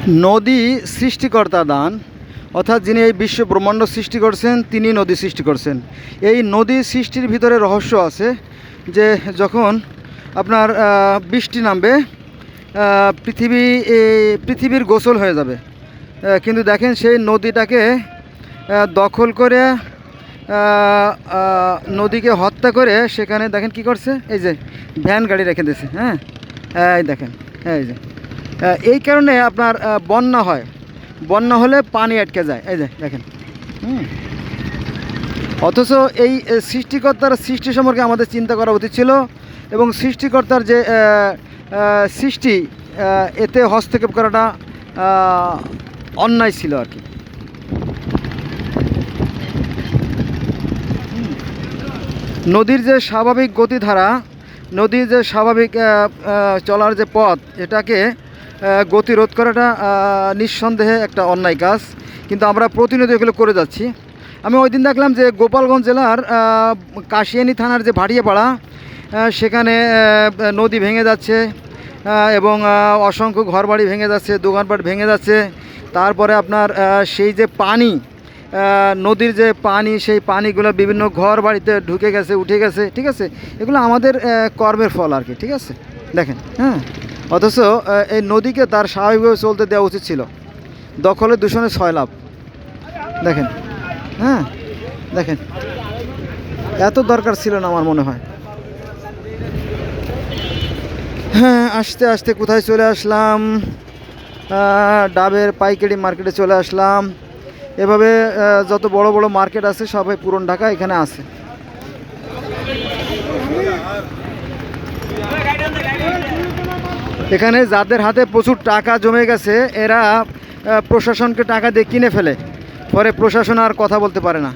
নদী সৃষ্টিকর্তা দান, অর্থাৎ যিনি এই বিশ্ব ব্রহ্মাণ্ড সৃষ্টি করছেন তিনি নদী সৃষ্টি করছেন। এই নদী সৃষ্টির ভিতরে রহস্য আছে যে যখন আপনার বৃষ্টি নামবে পৃথিবীর গোসল হয়ে যাবে, কিন্তু দেখেন সেই নদীটাকে দখল করে নদীকে হত্যা করে সেখানে দেখেন কি করছে, এই যে ভ্যান গাড়ি রেখে দিয়েছে। হ্যাঁ, এই দেখেন, এই যে এই কারণে আপনার বন্যা হয়, বন্যা হলে পানি আটকে যায়, এই যে দেখেন। অথচ এই সৃষ্টিকর্তার সৃষ্টি সম্পর্কে আমাদের চিন্তা করা উচিত ছিল, এবং সৃষ্টিকর্তার যে সৃষ্টি এতে হস্তক্ষেপ করাটা অন্যায় ছিল আর কি। নদীর যে স্বাভাবিক গতিধারা, নদীর যে স্বাভাবিক চলার যে পথ, এটাকে গতিরোধ করাটা নিঃসন্দেহে একটা অন্যায় কাজ, কিন্তু আমরা প্রতিনিয়ত এগুলো করে যাচ্ছি। আমি ওই দিন দেখলাম যে গোপালগঞ্জ জেলার কাশিয়ানী থানার যে ভাটিয়াপাড়া, সেখানে নদী ভেঙে যাচ্ছে এবং অসংখ্য ঘরবাড়ি ভেঙে যাচ্ছে, দোকানপাট ভেঙে যাচ্ছে। তারপরে আপনার সেই যে পানি, নদীর যে পানি, সেই পানিগুলো বিভিন্ন ঘর বাড়িতে ঢুকে গেছে, উঠে গেছে, ঠিক আছে। এগুলো আমাদের কর্মের ফল আর কি, ঠিক আছে। দেখেন, হ্যাঁ, অথচ এই নদীকে তার স্বাভাবিকভাবে চলতে দেওয়া উচিত ছিল। দখলে দূষণে 6 লাভ। দেখেন, হ্যাঁ, দেখেন, এত দরকার ছিল না আমার মনে হয়। হ্যাঁ, আস্তে আস্তে কোথায় চলে আসলাম, ডাবের পাইকারি মার্কেটে চলে আসলাম। এভাবে যত বড় বড় মার্কেট আছে সবাই পুরন ঢাকা এখানে আছে। এখানে যাদের হাতে প্রচুর টাকা জমে গেছে, এরা প্রশাসনকে টাকা দিয়ে কিনে ফেলে, পরে প্রশাসন আর কথা বলতে পারে না।